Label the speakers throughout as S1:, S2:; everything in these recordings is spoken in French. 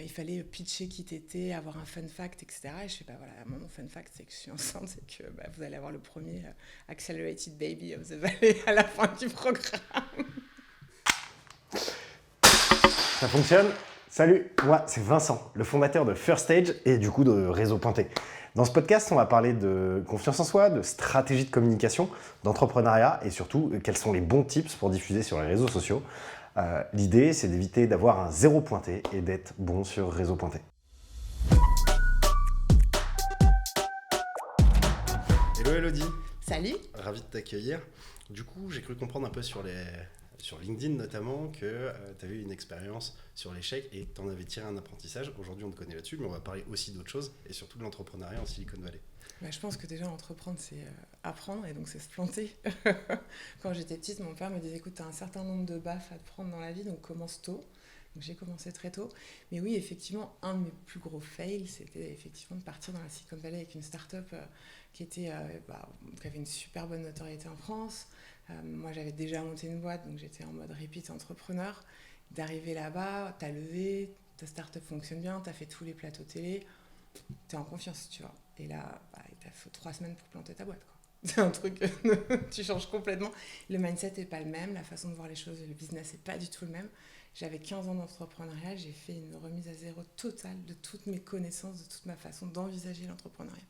S1: il fallait pitcher qui t'étais, avoir un fun fact, etc. Et je fais, voilà, moi, mon fun fact, c'est que je suis enceinte, c'est que vous allez avoir le premier Accelerated Baby of the Valley à la fin du programme.
S2: Ça fonctionne? Salut, moi c'est Vincent, le fondateur de First Stage et du coup de Réseau Pointé. Dans ce podcast, on va parler de confiance en soi, de stratégie de communication, d'entrepreneuriat et surtout quels sont les bons tips pour diffuser sur les réseaux sociaux. L'idée, c'est d'éviter d'avoir un zéro pointé et d'être bon sur Réseau Pointé. Hello Elodie.
S1: Salut.
S2: Ravi de t'accueillir. Du coup, j'ai cru comprendre un peu sur LinkedIn notamment que tu avais eu une expérience sur l'échec et que tu en avais tiré un apprentissage. Aujourd'hui, on te connaît là-dessus, mais on va parler aussi d'autres choses et surtout de l'entrepreneuriat en Silicon Valley.
S1: Je pense que déjà, entreprendre, c'est apprendre et donc c'est se planter. Quand j'étais petite, mon père me disait, écoute, tu as un certain nombre de baffes à te prendre dans la vie, donc commence tôt. Donc j'ai commencé très tôt. Mais oui, effectivement, un de mes plus gros fails, c'était effectivement de partir dans la Silicon Valley avec une start-up qui avait une super bonne notoriété en France. Moi, j'avais déjà monté une boîte, donc j'étais en mode repeat entrepreneur. D'arriver là-bas, t'as levé, ta start-up fonctionne bien, t'as fait tous les plateaux télé, t'es en confiance, tu vois. Et là, il t'a fait 3 semaines pour planter ta boîte, quoi. C'est un truc, tu changes complètement. Le mindset n'est pas le même, la façon de voir les choses, le business n'est pas du tout le même. J'avais 15 ans d'entrepreneuriat, j'ai fait une remise à zéro totale de toutes mes connaissances, de toute ma façon d'envisager l'entrepreneuriat.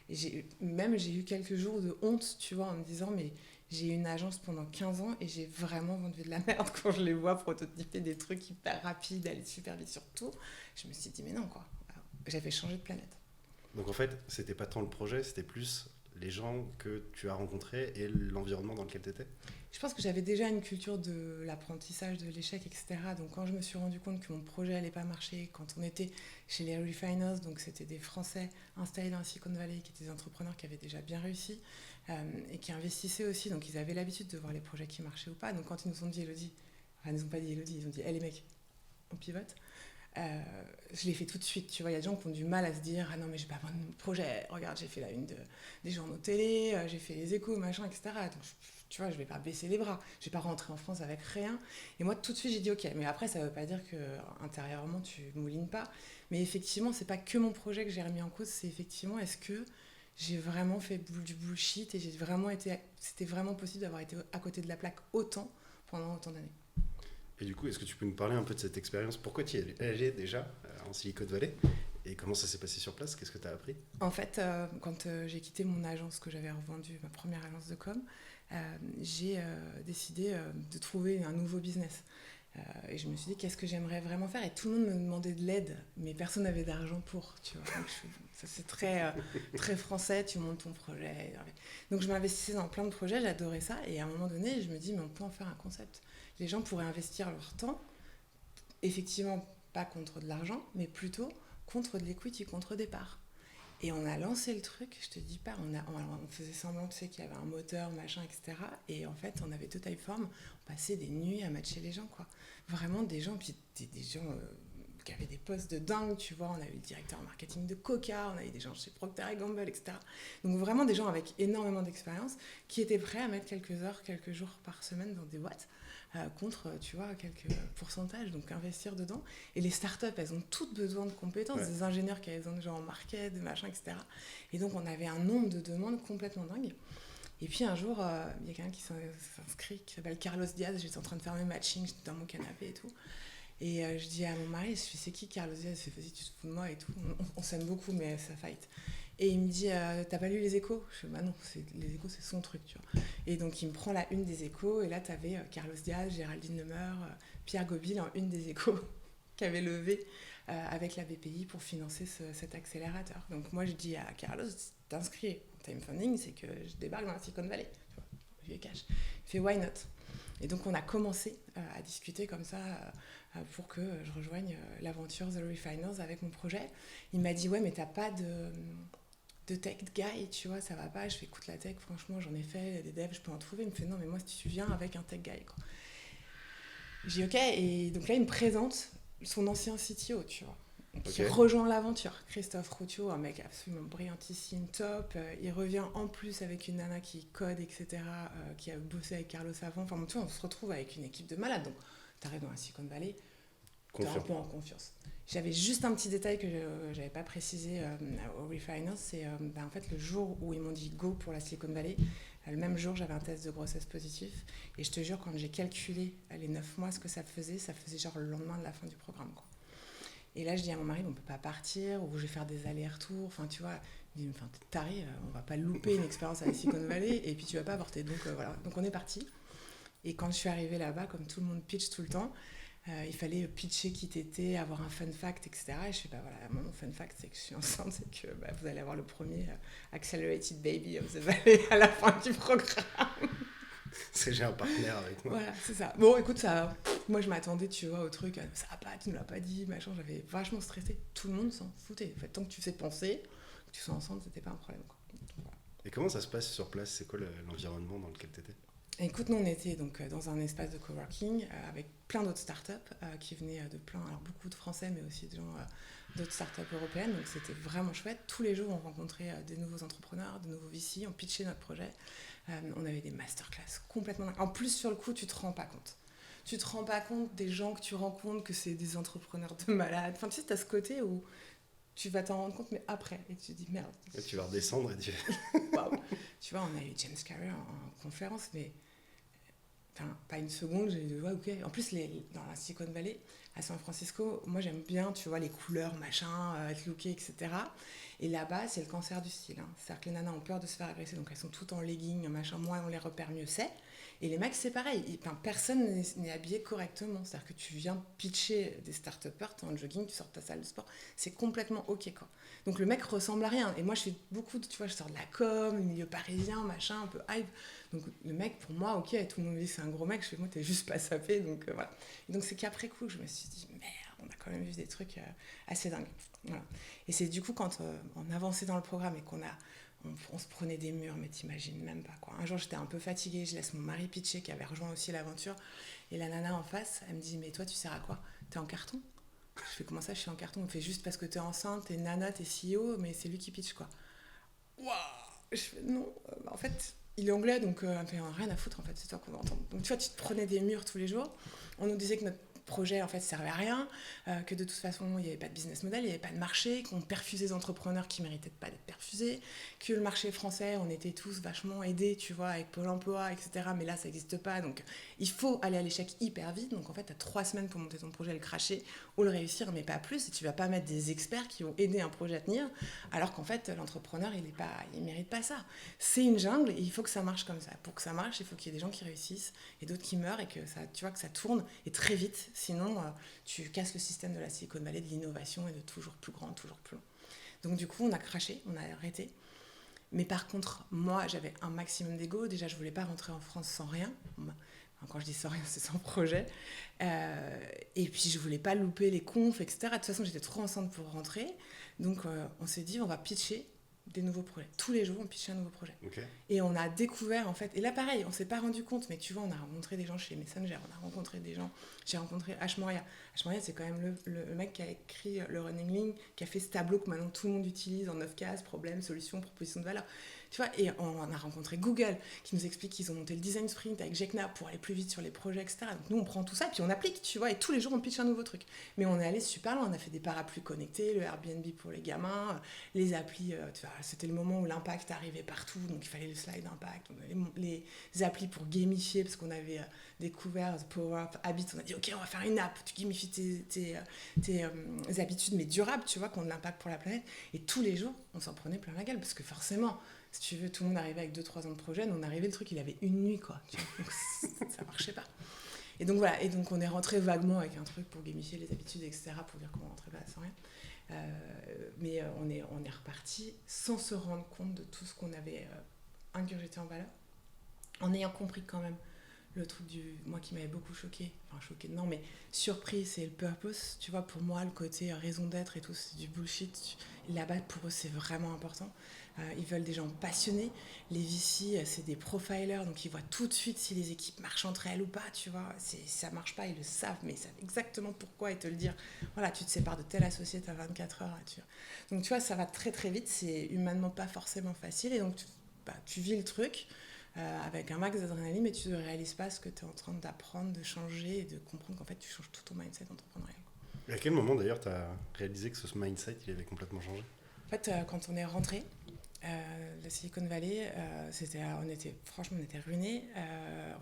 S1: Et j'ai eu quelques jours de honte, tu vois, en me disant, mais j'ai eu une agence pendant 15 ans et j'ai vraiment vendu de la merde quand je les vois prototyper des trucs hyper rapides, aller super vite sur tout. Je me suis dit, mais non, quoi. Alors, j'avais changé de planète.
S2: Donc en fait, c'était pas tant le projet, c'était plus les gens que tu as rencontrés et l'environnement dans lequel tu étais.
S1: Je pense que j'avais déjà une culture de l'apprentissage, de l'échec, etc. Donc quand je me suis rendu compte que mon projet n'allait pas marcher, quand on était chez les Refiners, donc c'était des Français installés dans la Silicon Valley, qui étaient des entrepreneurs qui avaient déjà bien réussi et qui investissaient aussi, donc ils avaient l'habitude de voir les projets qui marchaient ou pas. Donc quand ils nous ont dit Elodie, ils nous ont pas dit Elodie, ils ont dit hey, les mecs, on pivote. Je l'ai fait tout de suite, tu vois, il y a des gens qui ont du mal à se dire ah non mais j'ai pas besoin de projet, regarde j'ai fait la une des journaux télé, j'ai fait les échos, machin, etc. Donc tu vois, je vais pas baisser les bras, je vais pas rentrer en France avec rien. Et moi tout de suite j'ai dit ok, mais après ça veut pas dire que intérieurement tu moulines pas, mais effectivement c'est pas que mon projet que j'ai remis en cause, c'est effectivement est-ce que j'ai vraiment fait du bullshit et c'était vraiment possible d'avoir été à côté de la plaque autant pendant autant d'années.
S2: Et du coup, est-ce que tu peux nous parler un peu de cette expérience? Pourquoi tu es allé déjà en Silicon Valley? Et comment ça s'est passé sur place? Qu'est-ce que tu as appris?
S1: En fait, quand j'ai quitté mon agence que j'avais revendue, ma première agence de com, j'ai décidé de trouver un nouveau business. Et je me suis dit, qu'est-ce que j'aimerais vraiment faire? Et tout le monde me demandait de l'aide, mais personne n'avait d'argent pour, tu vois. Donc ça, c'est très, très français, tu montes ton projet. Donc je m'investissais dans plein de projets, j'adorais ça. Et à un moment donné, je me dis, mais on peut en faire un concept. Les gens pourraient investir leur temps, effectivement pas contre de l'argent, mais plutôt contre de l'equity, contre des parts. Et on a lancé le truc, je te dis pas, on faisait semblant, tu sais, qu'il y avait un moteur, machin, etc. Et en fait, on avait deux Typeform, on passait des nuits à matcher les gens, quoi. Vraiment des gens, puis des gens qui avaient des postes de dingue, tu vois. On a eu le directeur marketing de Coca, on a eu des gens chez Procter & Gamble, etc. Donc vraiment des gens avec énormément d'expérience qui étaient prêts à mettre quelques heures, quelques jours par semaine dans des boîtes. Contre, tu vois, quelques pourcentages, donc investir dedans. Et les startups, elles ont toutes besoin de compétences, des ingénieurs qui avaient besoin de gens en market, de machin, etc. Et donc, on avait un nombre de demandes complètement dingue. Et puis, un jour, il y a quelqu'un qui s'inscrit, qui s'appelle Carlos Diaz. J'étais en train de faire mes matchings, j'étais dans mon canapé et tout. Et je dis à mon mari, je fais, c'est qui Carlos Diaz? Il fait, vas-y, tu te fous de moi et tout. On s'aime beaucoup, mais ça fight. Et il me dit, t'as pas lu les échos? Je fais, bah non, les échos, c'est son truc, tu vois. Et donc, il me prend la une des échos, et là, t'avais Carlos Diaz, Géraldine Lemeur, Pierre Gobil en une des échos, qui avait levé avec la BPI pour financer cet accélérateur. Donc, moi, je dis à Carlos, t'inscris en time funding, c'est que je débarque dans la Silicon Valley, tu vois, vieux cash. Il fait, why not? Et donc, on a commencé à discuter comme ça pour que je rejoigne l'aventure The Refiners avec mon projet. Il m'a dit, ouais, mais t'as pas de tech guy, tu vois, ça va pas. Je fais, écoute, la tech, franchement, j'en ai fait des devs, je peux en trouver. Il me fait, non, mais moi, si tu viens avec un tech guy, quoi. J'ai dit, ok. Et donc là, il me présente son ancien CTO, tu vois, qui rejoint l'aventure. Christophe Routio, un mec absolument brillantissime, top. Il revient en plus avec une nana qui code, etc., qui a bossé avec Carlos avant. Enfin, tu vois, on se retrouve avec une équipe de malades. Donc, t'arrives dans la Silicon Valley, Tu es un peu en confiance. J'avais juste un petit détail que je n'avais pas précisé au Refinance, c'est en fait le jour où ils m'ont dit go pour la Silicon Valley, le même jour j'avais un test de grossesse positif et je te jure quand j'ai calculé les 9 mois ce que ça faisait genre le lendemain de la fin du programme quoi. Et là je dis à mon mari on peut pas partir ou je vais faire des allers-retours, enfin tu vois, il me dit t'es taré, on va pas louper une expérience à la Silicon Valley et puis tu vas pas avorter, donc voilà, donc on est parti. Et quand je suis arrivée là-bas, comme tout le monde pitch tout le temps, il fallait pitcher qui t'étais, avoir un fun fact, etc. Et je fais, voilà, mon fun fact, c'est que je suis enceinte, c'est que vous allez avoir le premier Accelerated Baby of the Valley à la fin du programme.
S2: J'ai un partenaire avec moi.
S1: Voilà, c'est ça. Bon, écoute, ça, moi je m'attendais, tu vois, au truc, ça va pas, tu ne l'as pas dit, machin, j'avais vachement stressé. Tout le monde s'en foutait. En fait, tant que tu sais penser, que tu sois enceinte, c'était pas un problème, quoi. Donc, voilà.
S2: Et comment ça se passe sur place? C'est quoi l'environnement dans lequel tu étais?
S1: Écoute, nous on était donc dans un espace de coworking avec plein d'autres startups qui venaient de plein, alors beaucoup de Français mais aussi de gens d'autres startups européennes, donc c'était vraiment chouette. Tous les jours on rencontrait des nouveaux entrepreneurs, de nouveaux VC, on pitchait notre projet, on avait des masterclass complètement. En plus sur le coup tu te rends pas compte. Tu te rends pas compte des gens que tu rencontres, que c'est des entrepreneurs de malades. Enfin tu sais, t'as ce côté où tu vas t'en rendre compte mais après et tu te dis merde.
S2: Et tu vas redescendre et tu...
S1: Wow. Tu vois, on a eu James Carrey en conférence mais... Enfin, pas une seconde, j'ai dit ouais, ok. En plus, dans la Silicon Valley, à San Francisco, moi j'aime bien, tu vois, les couleurs, machin, être looké, etc. Et là-bas, c'est le cancer du style. Hein. C'est-à-dire que les nanas ont peur de se faire agresser, donc elles sont toutes en leggings, machin. Moi, on les repère mieux, c'est. Et les mecs, c'est pareil. Personne n'est habillé correctement. C'est-à-dire que tu viens pitcher des start-upers, t'es en jogging, tu sors de ta salle de sport. C'est complètement ok, quoi. Donc le mec ressemble à rien. Et moi, je fais beaucoup de, tu vois, je sors de la com, le milieu parisien, machin, un peu hype. Donc le mec, pour moi, ok, tout le monde me dit c'est un gros mec. Je fais, moi, t'es juste pas sapé. Donc voilà. Et donc c'est qu'après coup, je me suis dit, merde, on a quand même vu des trucs assez dingues. Voilà. Et c'est du coup, quand on avançait dans le programme et on se prenait des murs, mais t'imagines même pas quoi. Un jour j'étais un peu fatiguée, je laisse mon mari pitcher qui avait rejoint aussi l'aventure et la nana en face, elle me dit mais toi tu sers à quoi? T'es en carton? Je fais comment ça je suis en carton? On fait juste parce que t'es enceinte, t'es nana, t'es CEO, mais c'est lui qui pitch quoi. Waouh! Je fais non, en fait il est anglais donc rien à foutre en fait, c'est toi qu'on va entendre. Donc tu vois, tu te prenais des murs tous les jours, on nous disait que notre projet en fait servait à rien, que de toute façon il n'y avait pas de business model, il n'y avait pas de marché, qu'on perfusait des entrepreneurs qui ne méritaient pas d'être perfusés, que le marché français on était tous vachement aidés tu vois avec Pôle emploi etc, mais là ça n'existe pas donc il faut aller à l'échec hyper vite, donc en fait tu as 3 semaines pour monter ton projet, le cracher ou le réussir mais pas plus, et tu vas pas mettre des experts qui vont aider un projet à tenir alors qu'en fait l'entrepreneur il mérite pas ça, c'est une jungle et il faut que ça marche comme ça, pour que ça marche il faut qu'il y ait des gens qui réussissent et d'autres qui meurent et que ça, tu vois, que ça tourne et très vite. Sinon, tu casses le système de la Silicon Valley, de l'innovation et de toujours plus grand, toujours plus long. Donc du coup, on a craché, on a arrêté. Mais par contre, moi, j'avais un maximum d'ego. Déjà, je ne voulais pas rentrer en France sans rien. Quand je dis sans rien, c'est sans projet. Et puis, je ne voulais pas louper les confs, etc. De toute façon, j'étais trop enceinte pour rentrer. Donc, on s'est dit, on va pitcher des nouveaux projets. Tous les jours, on pitchait un nouveau projet.
S2: Okay.
S1: Et on a découvert, en fait... Et là, pareil, on ne s'est pas rendu compte, mais tu vois, on a rencontré des gens chez Messenger, on a rencontré des gens... J'ai rencontré H. Moria. H. Moria, c'est quand même le mec qui a écrit le Running Link, qui a fait ce tableau que maintenant tout le monde utilise en 9 cases, problème, solution, proposition de valeur. Tu vois, et on a rencontré Google, qui nous explique qu'ils ont monté le design sprint avec Jekna pour aller plus vite sur les projets, etc. Donc nous, on prend tout ça, puis on applique, tu vois, et tous les jours, on pitch un nouveau truc. Mais on est allé super loin, on a fait des parapluies connectés, le Airbnb pour les gamins, les applis, tu vois, c'était le moment où l'impact arrivait partout, donc il fallait le slide impact, les applis pour gamifier, parce qu'on avait découvert The Power Up Habits, on a dit, ok, on va faire une app, tu gamifies tes habitudes, mais durables, tu vois, qui ont de l'impact pour la planète. Et tous les jours, on s'en prenait plein la gueule, parce que forcément, si tu veux, tout le monde arrivait avec 2-3 ans de projet, nous on arrivait, le truc, il avait une nuit, quoi. Tu vois, donc ça marchait pas. Et donc voilà, et donc on est rentré vaguement avec un truc pour gamifier les habitudes, etc., pour dire qu'on rentrait pas sans rien. Mais on est reparti sans se rendre compte de tout ce qu'on avait ingurgité en valeur, en ayant compris quand même le truc moi qui m'avait beaucoup choqué, non mais surpris, c'est le purpose, tu vois, pour moi le côté raison d'être et tout, c'est du bullshit. Là-bas pour eux c'est vraiment important. Ils veulent des gens passionnés. Les VC, c'est des profilers, donc ils voient tout de suite si les équipes marchent entre elles ou pas, tu vois. Ça marche pas, ils le savent, mais ils savent exactement pourquoi et te le dire. Voilà, tu te sépares de tel associé, t'as 24 heures. Donc tu vois, ça va très très vite, c'est humainement pas forcément facile, et donc tu vis le truc avec un max d'adrénaline, mais tu ne réalises pas ce que tu es en train d'apprendre, de changer et de comprendre qu'en fait tu changes tout ton mindset entrepreneurial.
S2: Et à quel moment d'ailleurs tu as réalisé que ce mindset il avait complètement changé?
S1: En fait, quand on est rentré, la Silicon Valley, franchement, on était ruinés.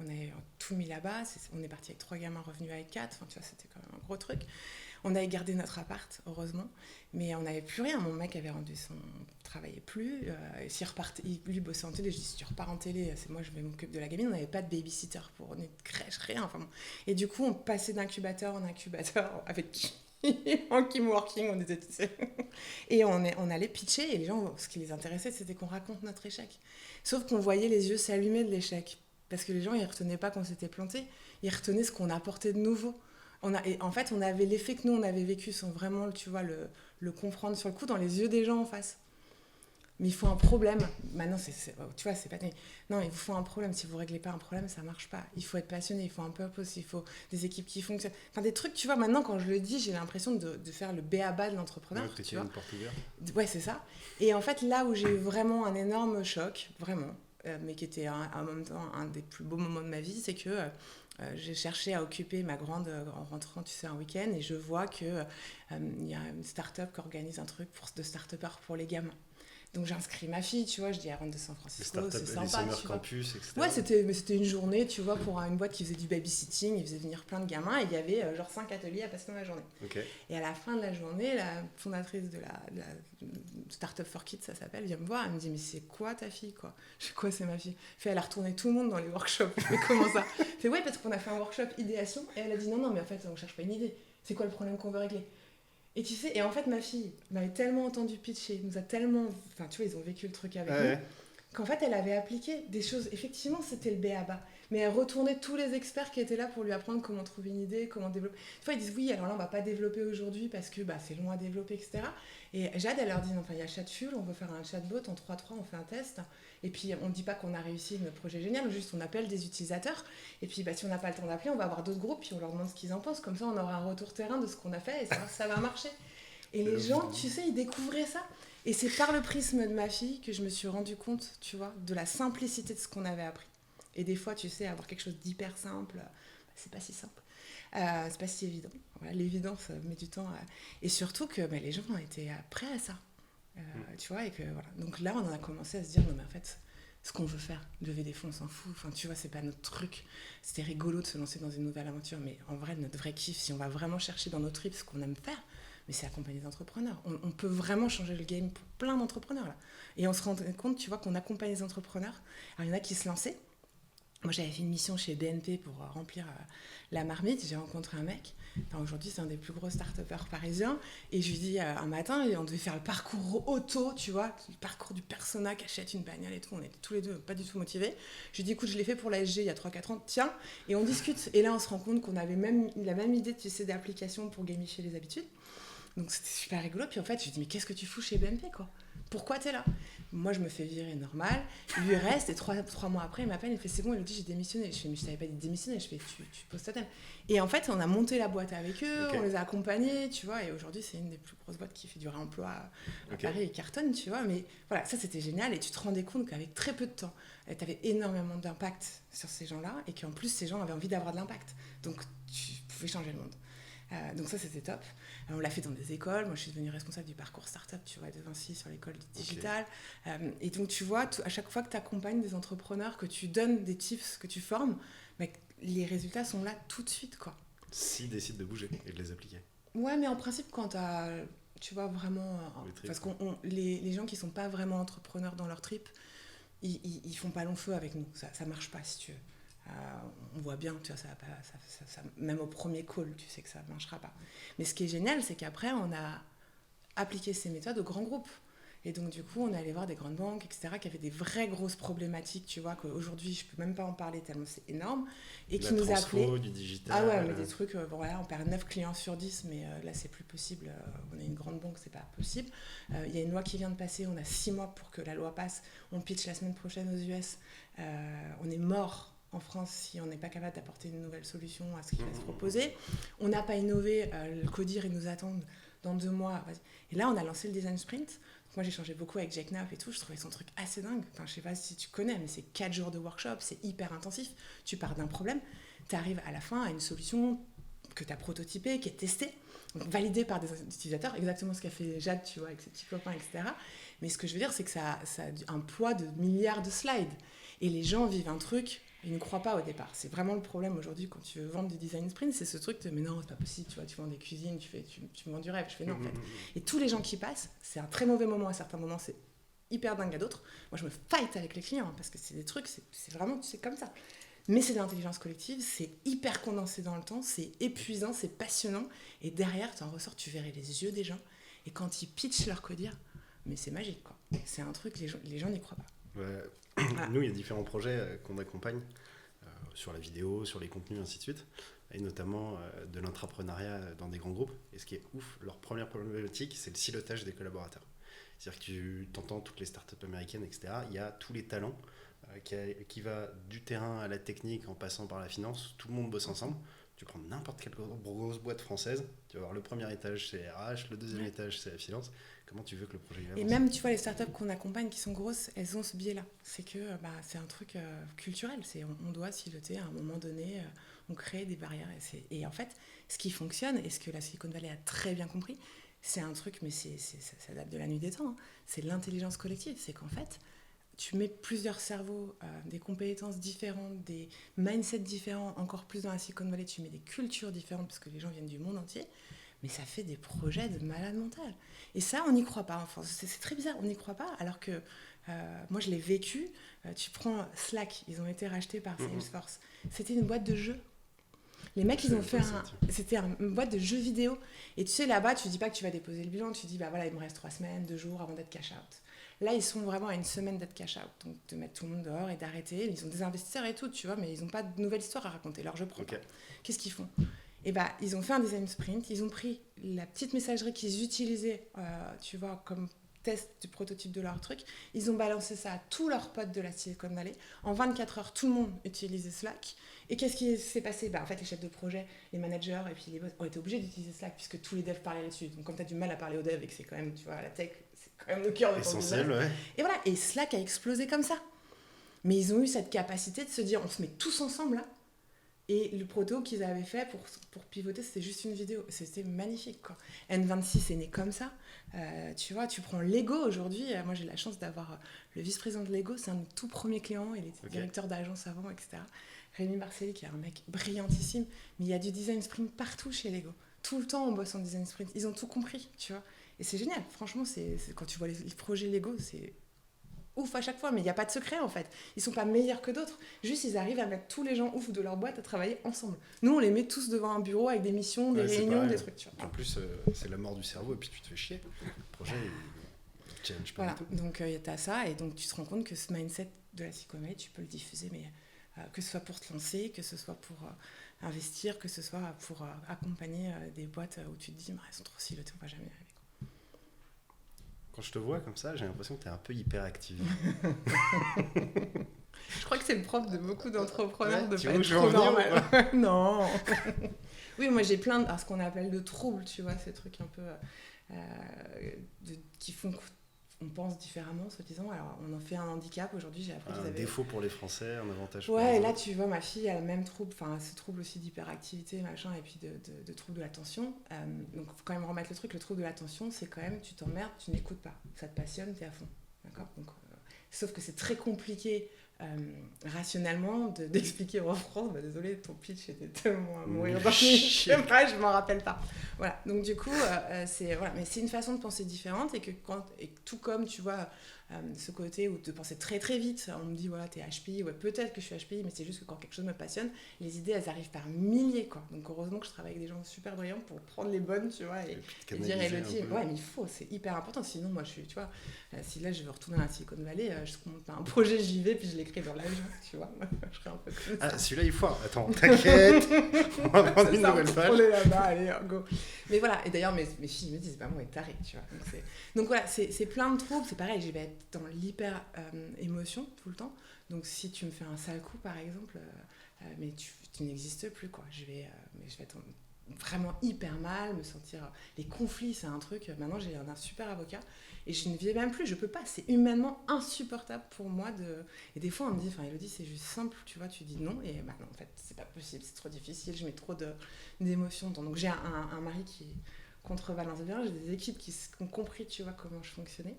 S1: On avait tout mis là-bas. On est parti avec 3 gamins, revenus avec 4. Enfin, tu vois, c'était quand même un gros truc. On avait gardé notre appart, heureusement, mais on n'avait plus rien. Mon mec avait rendu travaillait plus. S'il repartait, lui bossait en télé. Je dis, si tu repars en télé, c'est moi, je vais m'occuper de la gamine. On n'avait pas de babysitter pour une crèche, rien. Enfin, bon. Et du coup, on passait d'incubateur en incubateur avec en Kim Working, on était tous et on allait pitcher, et les gens, ce qui les intéressait, c'était qu'on raconte notre échec. Sauf qu'on voyait les yeux s'allumer de l'échec. Parce que les gens, ils ne retenaient pas qu'on s'était planté, ils retenaient ce qu'on apportait de nouveau. Et en fait, on avait l'effet que nous, on avait vécu sans vraiment, tu vois, le comprendre sur le coup dans les yeux des gens en face. Mais il faut un problème. Maintenant, tu vois, c'est pas... Non, il vous faut un problème. Si vous ne réglez pas un problème, ça ne marche pas. Il faut être passionné, il faut un purpose, il faut des équipes qui fonctionnent. Enfin, des trucs, tu vois, maintenant, quand je le dis, j'ai l'impression de faire le b.a.-ba de l'entrepreneur.
S2: Ouais, tu vois. Une porte ouverte.
S1: Ouais, c'est ça. Et en fait, là où j'ai eu vraiment un énorme choc, vraiment, mais qui était en même temps un des plus beaux moments de ma vie, c'est que j'ai cherché à occuper ma grande en rentrant, tu sais, un week-end, et je vois qu'il y a une start-up qui organise un truc de start-upers pour les gamins. Donc j'inscris ma fille, tu vois, je dis elle rentre de San Francisco, c'est sympa, tu vois.
S2: Campus, etc.
S1: Ouais, c'était une journée, tu vois, pour une boîte qui faisait du babysitting, ils faisaient venir plein de gamins, et il y avait genre 5 ateliers à passer dans la journée.
S2: Okay.
S1: Et à la fin de la journée, la fondatrice de la Startup for Kids, ça s'appelle, vient me voir, elle me dit, mais c'est quoi ta fille, quoi? Je fais, quoi, c'est ma fille? Elle a retourné tout le monde dans les workshops. Je fais, comment ça? Je fais, ouais, parce qu'on a fait un workshop idéation, et elle a dit, non, mais en fait, on cherche pas une idée, c'est quoi le problème qu'on veut régler? Et tu sais, et en fait, ma fille m'avait tellement entendu pitcher, nous a tellement... Enfin, tu vois, ils ont vécu le truc avec nous, qu'en fait, elle avait appliqué des choses... Effectivement, c'était le b.a.-ba. Mais elle retournait tous les experts qui étaient là pour lui apprendre comment trouver une idée, comment développer. Des fois, ils disent, oui, alors là, on va pas développer aujourd'hui parce que c'est long à développer, etc. Et Jade, elle leur dit, enfin, il y a Chatfuel, on veut faire un chatbot en 3.3, on fait un test. Et puis, on ne dit pas qu'on a réussi notre projet génial, juste on appelle des utilisateurs. Et puis, si on n'a pas le temps d'appeler, on va avoir d'autres groupes, puis on leur demande ce qu'ils en pensent. Comme ça, on aura un retour terrain de ce qu'on a fait et savoir si ça va marcher. Et les gens, tu sais, ils découvraient ça. Et c'est par le prisme de ma fille que je me suis rendu compte, tu vois, de la simplicité de ce qu'on avait appris. Et des fois, tu sais, avoir quelque chose d'hyper simple, c'est pas si simple. C'est pas si évident. Voilà, l'évidence met du temps. Et surtout que les gens étaient prêts à ça. Tu vois, et que voilà. Donc là, on en a commencé à se dire, non, mais en fait, ce qu'on veut faire, lever des fonds, on s'en fout. Enfin, tu vois, c'est pas notre truc. C'était rigolo de se lancer dans une nouvelle aventure, mais en vrai, notre vrai kiff, si on va vraiment chercher dans nos tripes ce qu'on aime faire, mais c'est accompagner des entrepreneurs. On peut vraiment changer le game pour plein d'entrepreneurs, là. Et on se rend compte, tu vois, qu'on accompagne les entrepreneurs. Alors, il y en a qui se lançaient. Moi, j'avais fait une mission chez BNP pour remplir la marmite. J'ai rencontré un mec. Enfin, aujourd'hui, c'est un des plus gros start-upers parisiens. Et je lui dis, un matin, on devait faire le parcours auto, tu vois, le parcours du persona qui achète une bagnole et tout. On était tous les deux pas du tout motivés. Je lui dis, écoute, je l'ai fait pour la SG il y a 3-4 ans. Tiens, et on discute. Et là, on se rend compte qu'on avait la même idée, tu sais, d'application pour gamifier les habitudes. Donc, c'était super rigolo. Puis en fait, je lui dis, mais qu'est-ce que tu fous chez BNP, quoi? Pourquoi t'es là? Moi, je me fais virer normal. Lui reste, et 3 mois après, il m'appelle, il me fait, c'est bon, il me dit, j'ai démissionné. Je fais, mais je t'avais pas dit de démissionner. Je fais, tu poses ta thème. Et en fait, on a monté la boîte avec eux, on les a accompagnés, tu vois, et aujourd'hui, c'est une des plus grosses boîtes qui fait du réemploi à Paris et cartonne, tu vois. Mais voilà, ça, c'était génial, et tu te rendais compte qu'avec très peu de temps, tu avais énormément d'impact sur ces gens-là, et qu'en plus, ces gens avaient envie d'avoir de l'impact. Donc, tu pouvais changer le monde. Donc ça, c'était top. On l'a fait dans des écoles. Moi, je suis devenue responsable du parcours startup, tu vois, de Vinci sur l'école digitale. Et donc, tu vois, à chaque fois que tu accompagnes des entrepreneurs, que tu donnes des tips, que tu formes, les résultats sont là tout de suite, quoi.
S2: S'ils décident de bouger et de les appliquer.
S1: Ouais, mais en principe, quand tu vois, vraiment... parce que les gens qui sont pas vraiment entrepreneurs dans leur trip, ils font pas long feu avec nous. Ça marche pas, si tu veux. On voit bien, tu vois, ça, même au premier call, tu sais que ça ne marchera pas. Mais ce qui est génial, c'est qu'après, on a appliqué ces méthodes aux grands groupes. Et donc, du coup, on est allé voir des grandes banques, etc., qui avaient des vraies grosses problématiques, tu vois, qu'aujourd'hui, je ne peux même pas en parler tellement c'est énorme. Et qui nous appelaient.
S2: Du digital.
S1: Ah ouais, mais des trucs, voilà, on perd 9 clients sur 10, mais là, c'est plus possible. On est une grande banque, c'est pas possible. Il y a une loi qui vient de passer, on a 6 mois pour que la loi passe. On pitch la semaine prochaine aux US. On est mort en France si on n'est pas capable d'apporter une nouvelle solution à ce qui va se proposer. On n'a pas innové, le CODIR, ils nous attendent dans 2 mois. Et là, on a lancé le design sprint. Moi, j'ai changé beaucoup avec Jack Knapp et tout. Je trouvais son truc assez dingue. Enfin, je sais pas si tu connais, mais c'est 4 jours de workshop, c'est hyper intensif. Tu pars d'un problème, tu arrives à la fin à une solution que tu as prototypée, qui est testée. donc validé par des utilisateurs, exactement ce qu'a fait Jade, tu vois, avec ses petits copains, etc. Mais ce que je veux dire, c'est que ça a un poids de milliards de slides. Et les gens vivent un truc, ils ne croient pas au départ. C'est vraiment le problème aujourd'hui quand tu veux vendre du design sprint, c'est ce truc de mais non, c'est pas possible, tu vois, tu vends des cuisines, tu vends du rêve. Je fais non, en fait. Et tous les gens qui passent, c'est un très mauvais moment à certains moments, c'est hyper dingue à d'autres. Moi, je me fight avec les clients, parce que c'est des trucs, c'est vraiment, c'est comme ça. Mais c'est de l'intelligence collective, c'est hyper condensé dans le temps, c'est épuisant, c'est passionnant. Et derrière, tu en ressors, tu verrais les yeux des gens. Et quand ils pitchent leur codir, mais c'est magique, quoi. C'est un truc, les gens n'y croient pas.
S2: Ouais. Voilà. Nous, il y a différents projets qu'on accompagne sur la vidéo, sur les contenus, ainsi de suite. Et notamment de l'intrapreneuriat dans des grands groupes. Et ce qui est ouf, leur première problématique, c'est le silotage des collaborateurs. C'est-à-dire que tu entends toutes les startups américaines, etc. Il y a tous les talents qui va du terrain à la technique en passant par la finance. Tout le monde bosse ensemble. Tu prends n'importe quelle grosse boîte française, tu vas voir le premier étage c'est RH, le deuxième étage c'est la finance. Comment tu veux que le projet avance ?
S1: Et même, tu vois, les startups qu'on accompagne qui sont grosses, elles ont ce biais-là. C'est que c'est un truc culturel. On doit siloter à un moment donné, on crée des barrières. Et en fait, ce qui fonctionne, et ce que la Silicon Valley a très bien compris, c'est un truc, mais ça date de la nuit des temps, hein. C'est l'intelligence collective. C'est qu'en fait, tu mets plusieurs cerveaux, des compétences différentes, des mindsets différents, encore plus dans la Silicon Valley, tu mets des cultures différentes parce que les gens viennent du monde entier, mais ça fait des projets de malade mental. Et ça, on n'y croit pas en France. C'est très bizarre, on n'y croit pas, alors que moi, je l'ai vécu. Tu prends Slack, ils ont été rachetés par Salesforce. C'était une boîte de jeux. Les mecs, ils ont fait c'était une boîte de jeux vidéo. Et tu sais, là-bas, tu dis pas que tu vas déposer le bilan, tu dis, bah voilà, il me reste 3 semaines, 2 jours avant d'être cash out. Là, ils sont vraiment à une semaine d'être cash out. Donc, de mettre tout le monde dehors et d'arrêter. Ils ont des investisseurs et tout, tu vois, mais ils n'ont pas de nouvelle histoire à raconter. Alors, je prends pas. Qu'est-ce qu'ils font ? Et bah, ils ont fait un design sprint. Ils ont pris la petite messagerie qu'ils utilisaient, tu vois, comme test du prototype de leur truc. Ils ont balancé ça à tous leurs potes de la Silicon Valley. En 24 heures, tout le monde utilisait Slack. Et qu'est-ce qui s'est passé ? Bah, en fait, les chefs de projet, les managers et puis les boss ont été obligés d'utiliser Slack puisque tous les devs parlaient là-dessus. Donc, comme tu as du mal à parler aux devs et que c'est quand même, tu vois, la tech, c'est quand même le cœur de ton business. Ouais. Et voilà, et Slack a explosé comme ça. Mais ils ont eu cette capacité de se dire, on se met tous ensemble là. Et le proto qu'ils avaient fait pour pivoter, c'était juste une vidéo. C'était magnifique, quoi. N26 est né comme ça. Tu vois, tu prends Lego aujourd'hui. Moi, j'ai la chance d'avoir le vice-président de Lego. C'est un de mes tout premiers clients. Il était directeur d'agence avant, etc. Rémi Marcelli, qui est un mec brillantissime. Mais il y a du design sprint partout chez Lego. Tout le temps, on bosse en design sprint. Ils ont tout compris, tu vois. Et c'est génial. Franchement, quand tu vois les projets Lego, c'est ouf à chaque fois, mais il n'y a pas de secret en fait. Ils sont pas meilleurs que d'autres, juste ils arrivent à mettre tous les gens ouf de leur boîte à travailler ensemble. Nous on les met tous devant un bureau avec des missions, des réunions, des trucs.
S2: En plus c'est la mort du cerveau et puis tu te fais chier. Le projet il challenge pas du tout.
S1: Donc t'as ça et donc tu te rends compte que ce mindset de la Silicon Valley, tu peux le diffuser, mais que ce soit pour te lancer, que ce soit pour investir, que ce soit pour accompagner des boîtes où tu te dis elles sont trop silotées, on va jamais y arriver.
S2: Quand je te vois comme ça, j'ai l'impression que tu es un peu hyperactive.
S1: Je crois que c'est le propre de beaucoup d'entrepreneurs de pas être trop normal. Non. Oui, moi j'ai plein de ce qu'on appelle de troubles, tu vois, ces trucs un peu qui font qu'on pense différemment, soi-disant. Alors on en fait un handicap. Aujourd'hui, j'ai appris qu'ils avaient...
S2: Un défaut pour les Français, un avantage pour
S1: les
S2: autres.
S1: Ouais, là tu vois, ma fille a le même trouble, enfin ce trouble aussi d'hyperactivité, machin, et puis de trouble de l'attention. Donc faut quand même remettre le truc. Le trouble de l'attention, c'est quand même, tu t'emmerdes, tu n'écoutes pas. Ça te passionne, t'es à fond. D'accord ? Donc, sauf que c'est très compliqué rationnellement d'expliquer en France, désolé, ton pitch était tellement à mourir dans je m'en rappelle pas. Voilà, donc du coup, mais c'est une façon de penser différente et tout comme tu vois ce côté où de penser très très vite, on me dit voilà t'es HPI, ouais peut-être que je suis HPI, mais c'est juste que quand quelque chose me passionne, les idées elles arrivent par milliers quoi. Donc heureusement que je travaille avec des gens super brillants pour prendre les bonnes, tu vois, et dire Elodie, ouais mais il faut, c'est hyper important, sinon moi je suis, tu vois, si là je veux retourner à la Silicon Valley, je monte un projet, j'y vais puis je l'écris dans l'avion, tu vois, je serais un peu comme ça.
S2: Celui-là il faut, attends, t'inquiète, on va prendre une nouvelle page.
S1: On est là-bas, allez, go. Mais voilà, et d'ailleurs mes filles me disent, bah moi, taré, tu vois. Donc voilà, c'est plein de troubles, c'est pareil, je vais être dans l'hyper émotion tout le temps. Donc si tu me fais un sale coup, par exemple, mais tu n'existes plus, quoi. Je vais être vraiment hyper mal, me sentir... Les conflits, c'est un truc... Maintenant, j'ai un super avocat et je ne vis même plus, je peux pas. C'est humainement insupportable pour moi de... Et des fois, on me dit, Elodie, c'est juste simple, tu vois, tu dis non. Et bah non, en fait, c'est pas possible, c'est trop difficile, je mets trop d'émotions. Donc j'ai un mari qui est contrebalance bien. J'ai des équipes qui ont compris, tu vois, comment je fonctionnais.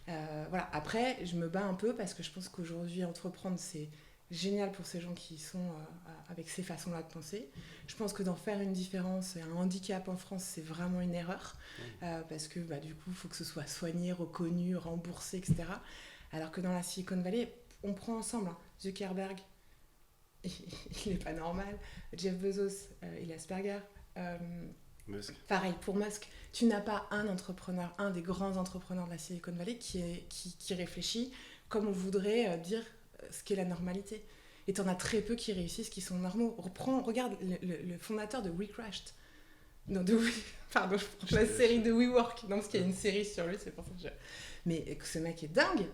S1: Voilà. Après, je me bats un peu parce que je pense qu'aujourd'hui, entreprendre, c'est génial pour ces gens qui sont avec ces façons-là de penser. Je pense que d'en faire une différence et un handicap en France, c'est vraiment une erreur. Parce que du coup, il faut que ce soit soigné, reconnu, remboursé, etc. Alors que dans la Silicon Valley, on prend ensemble Zuckerberg, il n'est pas normal. Jeff Bezos, il a Asperger.
S2: Musk.
S1: Pareil pour Musk. Tu n'as pas un entrepreneur, un des grands entrepreneurs de la Silicon Valley qui réfléchit comme on voudrait dire ce qu'est la normalité. Et tu en as très peu qui réussissent, qui sont normaux. Regarde le fondateur de WeCrashed. Non, pardon, je prends la série de WeWork. Non, parce qu'il y a une série sur lui, c'est pour ça que Mais ce mec est dingue.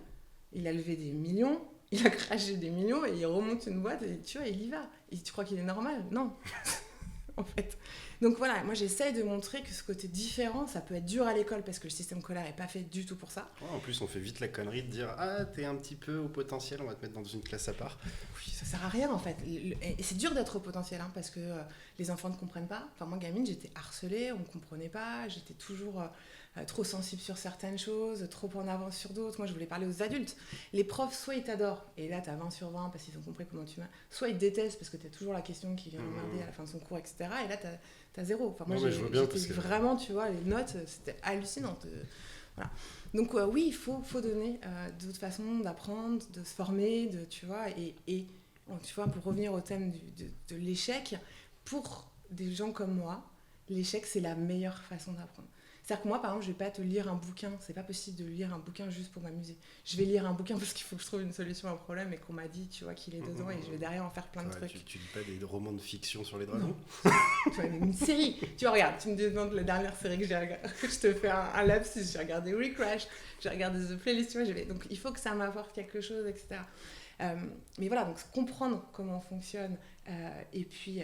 S1: Il a levé des millions, il a craché des millions et il remonte une boîte et tu vois, il y va. Et tu crois qu'il est normal? Non, en fait. Donc voilà, moi j'essaye de montrer que ce côté différent, ça peut être dur à l'école parce que le système scolaire n'est pas fait du tout pour ça.
S2: En plus, on fait vite la connerie de dire « Ah, t'es un petit peu au potentiel, on va te mettre dans une classe à part. »
S1: Oui, ça sert à rien en fait. Et c'est dur d'être au potentiel parce que les enfants ne comprennent pas. Enfin, moi, gamine, j'étais harcelée, on ne comprenait pas, j'étais toujours trop sensible sur certaines choses, trop en avance sur d'autres. Moi, je voulais parler aux adultes. Les profs, soit ils t'adorent, et là, t'as 20 sur 20 parce qu'ils ont compris comment tu vas, soit ils te détestent parce que t'as toujours la question qui vient emmerder à la fin de son cours, etc. Et là, t'as zéro. Enfin, moi, j'étais vraiment, tu vois, les notes, c'était hallucinant. Voilà. Donc, oui, il faut donner d'autres façons d'apprendre, de se former, tu vois, et tu vois, pour revenir au thème de l'échec, pour des gens comme moi, l'échec, c'est la meilleure façon d'apprendre. C'est-à-dire que moi, par exemple, je vais pas te lire un bouquin. C'est pas possible de lire un bouquin juste pour m'amuser. Je vais lire un bouquin parce qu'il faut que je trouve une solution à un problème et qu'on m'a dit, tu vois, qu'il est dedans et je vais derrière en faire plein de trucs.
S2: Tu lis pas des romans de fiction sur les dragons?
S1: Tu vois, une série. Tu vois, regarde, tu me demandes la dernière série que j'ai regardée. Je te fais un lapsus. J'ai regardé WeCrash, j'ai regardé The Playlist. Tu vois, donc il faut que ça m'apporte quelque chose, etc. Mais voilà, donc comprendre comment on fonctionne et puis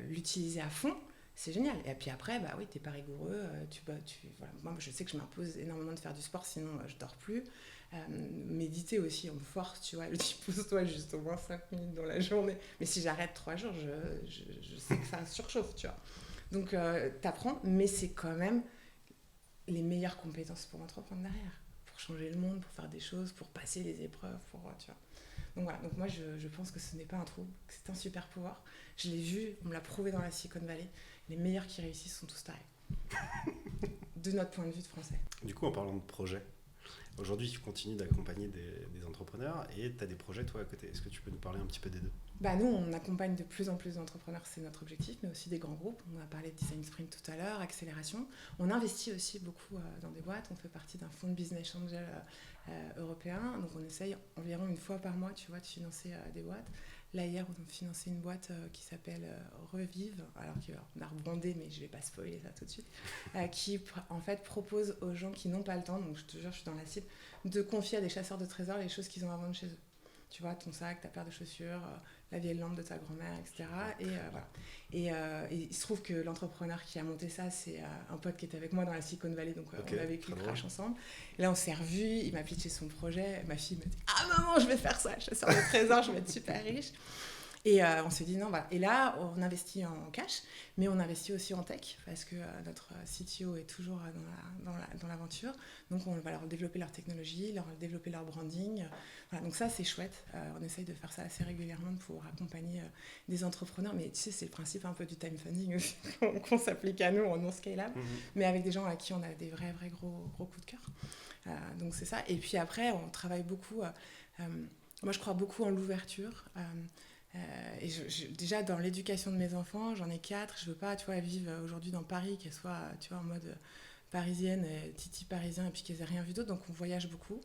S1: l'utiliser à fond, c'est génial. Et puis après, oui, t'es pas rigoureux. Voilà. Moi, je sais que je m'impose énormément de faire du sport, sinon je dors plus. Méditer aussi, on me force, tu vois. Elle dit, pousse-toi juste au moins 5 minutes dans la journée. Mais si j'arrête 3 jours, je sais que ça surchauffe, tu vois. Donc, t'apprends, mais c'est quand même les meilleures compétences pour entreprendre derrière. Pour changer le monde, pour faire des choses, pour passer les épreuves, tu vois. Donc voilà, donc moi je pense que ce n'est pas un trou, que c'est un super pouvoir. Je l'ai vu, on me l'a prouvé dans la Silicon Valley. Les meilleurs qui réussissent sont tous tarés. De notre point de vue de français.
S2: Du coup, en parlant de projet, aujourd'hui tu continues d'accompagner des entrepreneurs et tu as des projets toi à côté. Est-ce que tu peux nous parler un petit peu des deux?
S1: Nous, on accompagne de plus en plus d'entrepreneurs, c'est notre objectif, mais aussi des grands groupes. On a parlé de Design Sprint tout à l'heure, accélération. On investit aussi beaucoup dans des boîtes. On fait partie d'un fonds de business angel européen. Donc, on essaye environ une fois par mois, tu vois, de financer des boîtes. Là, hier, on a financé une boîte qui s'appelle Revive, alors qu'on a rebrandé, mais je ne vais pas spoiler ça tout de suite, qui, en fait, propose aux gens qui n'ont pas le temps, donc je te jure, je suis dans la cible, de confier à des chasseurs de trésors les choses qu'ils ont à vendre chez eux. Tu vois, ton sac, ta paire de chaussures, la vieille lampe de ta grand-mère, etc. Et voilà. Et il se trouve que l'entrepreneur qui a monté ça, c'est un pote qui était avec moi dans la Silicon Valley, donc on a vécu le crash ensemble. Et là, on s'est revus, il m'a pitché son projet. Ma fille me dit « Ah maman, je vais faire ça, chasseur de trésors, je vais être super riche ». Et on s'est dit non, voilà. Et là, on investit en cash, mais on investit aussi en tech, parce que notre CTO est toujours dans l'aventure. Donc, on va leur développer leur technologie, leur développer leur branding. Voilà, donc ça, c'est chouette. On essaye de faire ça assez régulièrement pour accompagner des entrepreneurs. Mais tu sais, c'est le principe un peu du time funding aussi, qu'on s'applique à nous en non-scalable, mais avec des gens à qui on a des vrais gros coups de cœur. Donc, c'est ça. Et puis après, on travaille beaucoup... moi, je crois beaucoup en l'ouverture. Et déjà dans l'éducation de mes enfants, j'en ai 4, je veux pas, tu vois, vivre aujourd'hui dans Paris, qu'elles soient, tu vois, en mode parisienne, titi parisien, et puis qu'elles aient rien vu d'autre, donc on voyage beaucoup.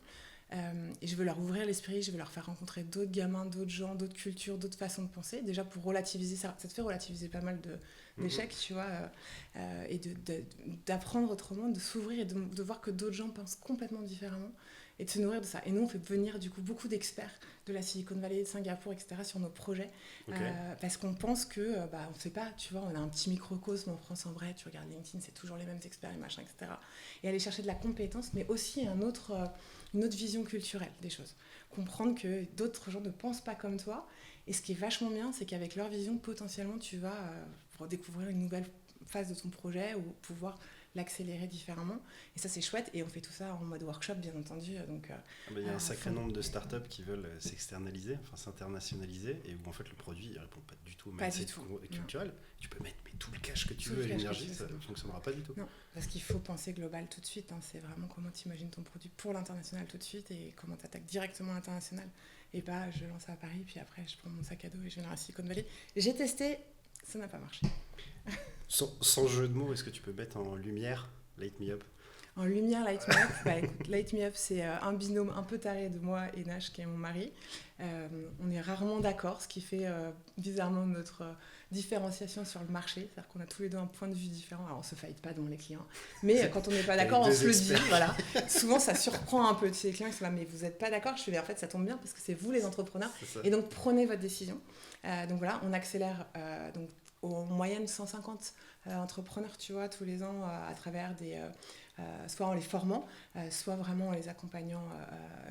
S1: Et je veux leur ouvrir l'esprit, je veux leur faire rencontrer d'autres gamins, d'autres gens, d'autres cultures, d'autres façons de penser, déjà pour relativiser, ça te fait relativiser pas mal d'échecs, tu vois, et d'apprendre autrement, de s'ouvrir et de voir que d'autres gens pensent complètement différemment, et de se nourrir de ça. Et nous, on fait venir du coup beaucoup d'experts de la Silicon Valley, de Singapour, etc. sur nos projets, parce qu'on pense que, on ne sait pas, tu vois, on a un petit microcosme en France en vrai, tu regardes LinkedIn, c'est toujours les mêmes experts et machin, etc. Et aller chercher de la compétence, mais aussi une autre vision culturelle des choses. Comprendre que d'autres gens ne pensent pas comme toi, et ce qui est vachement bien, c'est qu'avec leur vision, potentiellement, tu vas découvrir une nouvelle phase de ton projet ou pouvoir l'accélérer différemment. Et ça, c'est chouette. Et on fait tout ça en mode workshop, bien entendu. Donc,
S2: il y a un sacré nombre de startups qui veulent s'externaliser, enfin s'internationaliser, et où en fait le produit ne répond pas du tout au mindset culturel. Tu peux mettre tout le cash que tu veux et l'énergie, ça ne fonctionnera pas du tout.
S1: Non, parce qu'il faut penser global tout de suite. C'est vraiment comment tu imagines ton produit pour l'international tout de suite et comment tu attaques directement l'international. Et pas je lance à Paris, puis après je prends mon sac à dos et je viens à Silicon Valley. J'ai testé, ça n'a pas marché.
S2: Sans jeu de mots, est-ce que tu peux mettre en lumière Light Me Up?
S1: En lumière, Light Me Up, écoute, Light Me Up, c'est un binôme un peu taré de moi et Nash, qui est mon mari. On est rarement d'accord, ce qui fait bizarrement notre différenciation sur le marché. C'est-à-dire qu'on a tous les deux un point de vue différent. Alors, on ne se faillite pas devant les clients. Mais quand on n'est pas d'accord, on se le dit. Voilà. Souvent, ça surprend un peu. Tu sais, les clients qui sont là, mais vous n'êtes pas d'accord? Je fais, mais en fait, ça tombe bien parce que c'est vous les entrepreneurs. Et donc, prenez votre décision. Donc voilà, on accélère donc, en moyenne 150 entrepreneurs, tu vois, tous les ans à travers soit en les formant, soit vraiment en les accompagnant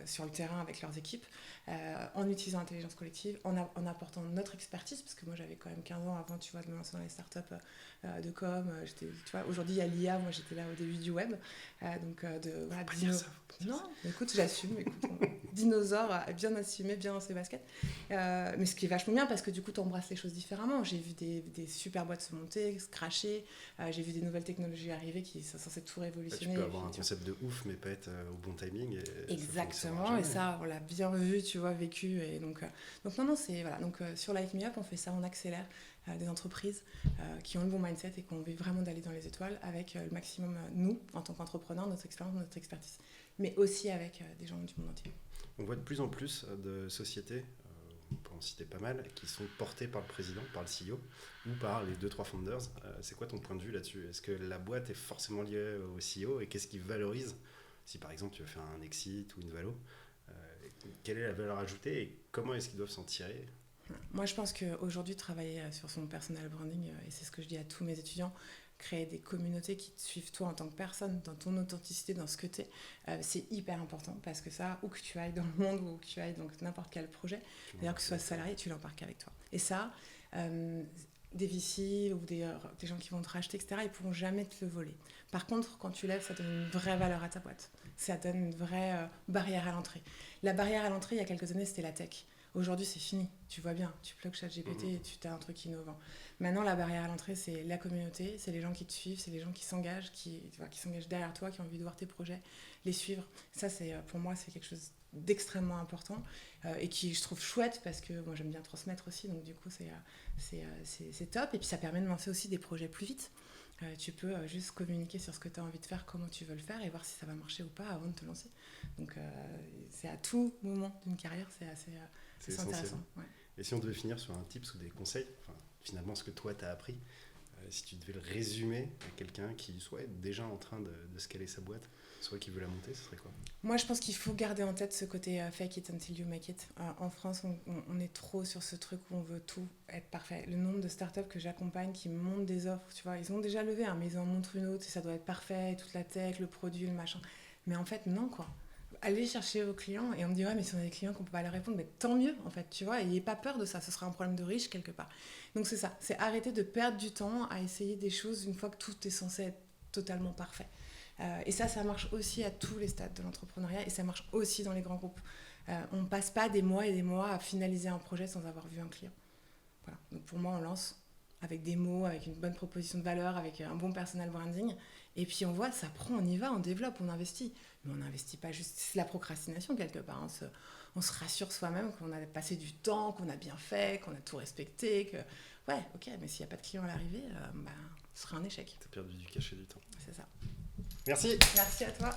S1: sur le terrain avec leurs équipes, en utilisant l'intelligence collective, en apportant notre expertise, parce que moi j'avais quand même 15 ans avant, tu vois, de me lancer dans les startups de com. Tu vois, aujourd'hui il y a l'IA, moi j'étais là au début du web, non, écoute, j'assume, dinosaure bien assumé, bien dans ses baskets, mais ce qui est vachement bien parce que du coup tu embrasses les choses différemment. J'ai vu des super boîtes se monter, se cracher, j'ai vu des nouvelles technologies arriver qui sont censées tout révolutionner.
S2: Tu peux avoir un concept de ouf mais pas être au bon timing.
S1: Exactement, et ça on l'a bien vu, tu vois, vécu. Et donc non, c'est voilà. Donc sur Light Me Up, on fait ça, on accélère des entreprises qui ont le bon mindset et qui ont envie vraiment d'aller dans les étoiles avec le maximum, nous, en tant qu'entrepreneurs, notre expérience, notre expertise, mais aussi avec des gens du monde entier.
S2: On voit de plus en plus de sociétés, on peut en citer pas mal, qui sont portées par le président, par le CEO, ou par les 2-3 founders. C'est quoi ton point de vue là-dessus? Est-ce que la boîte est forcément liée au CEO et qu'est-ce qui valorise? Si par exemple tu veux faire un exit ou une valo, quelle est la valeur ajoutée et comment est-ce qu'ils doivent s'en tirer?
S1: Moi, je pense qu'aujourd'hui, travailler sur son personal branding, et c'est ce que je dis à tous mes étudiants, créer des communautés qui te suivent toi en tant que personne, dans ton authenticité, dans ce que tu es, c'est hyper important parce que ça, où que tu ailles dans le monde, où que tu ailles dans n'importe quel projet, d'ailleurs que ce soit salarié, tu l'embarques avec toi. Et ça, des VC ou des gens qui vont te racheter, etc., ils ne pourront jamais te le voler. Par contre, quand tu lèves, ça donne une vraie valeur à ta boîte. Ça donne une vraie barrière à l'entrée. La barrière à l'entrée, il y a quelques années, c'était la tech. Aujourd'hui, c'est fini. Tu vois bien, tu plugues ChatGPT et tu as un truc innovant. Maintenant, la barrière à l'entrée, c'est la communauté, c'est les gens qui te suivent, c'est les gens qui s'engagent, qui s'engagent derrière toi, qui ont envie de voir tes projets, les suivre. Ça, pour moi, c'est quelque chose d'extrêmement important et qui, je trouve, chouette parce que moi, j'aime bien transmettre aussi. Donc, du coup, c'est top. Et puis, ça permet de lancer aussi des projets plus vite. Tu peux juste communiquer sur ce que tu as envie de faire, comment tu veux le faire et voir si ça va marcher ou pas avant de te lancer. Donc, c'est à tout moment d'une carrière, c'est intéressant. Ouais.
S2: Et si on devait finir sur un tips ou des conseils, finalement ce que toi tu as appris, si tu devais le résumer à quelqu'un qui soit déjà en train de scaler sa boîte, soit qui veut la monter, ce serait quoi?
S1: Moi, je pense qu'il faut garder en tête ce côté fake it until you make it. En France, on est trop sur ce truc où on veut tout être parfait. Le nombre de startups que j'accompagne qui montent des offres, tu vois, ils ont déjà levé, mais ils en montrent une autre et ça doit être parfait, toute la tech, le produit, le machin. Mais en fait, non, quoi. Allez chercher vos clients et on me dit ouais mais si on a des clients qu'on peut pas leur répondre, mais tant mieux en fait, tu vois, et n'ayez pas peur de ça, ce sera un problème de riche quelque part. Donc c'est ça, c'est arrêter de perdre du temps à essayer des choses une fois que tout est censé être totalement parfait. Et ça marche aussi à tous les stades de l'entrepreneuriat et ça marche aussi dans les grands groupes. On passe pas des mois et des mois à finaliser un projet sans avoir vu un client. Voilà. Donc pour moi on lance avec des mots, avec une bonne proposition de valeur, avec un bon personal branding. Et puis on voit, ça prend, on y va, on développe, on investit. Mais on n'investit pas juste, c'est la procrastination quelque part. On se rassure soi-même qu'on a passé du temps, qu'on a bien fait, qu'on a tout respecté. Ouais, ok, mais s'il n'y a pas de client à l'arrivée, ce sera un échec.
S2: T'as perdu du cachet du temps.
S1: C'est ça.
S2: Merci.
S1: Merci à toi.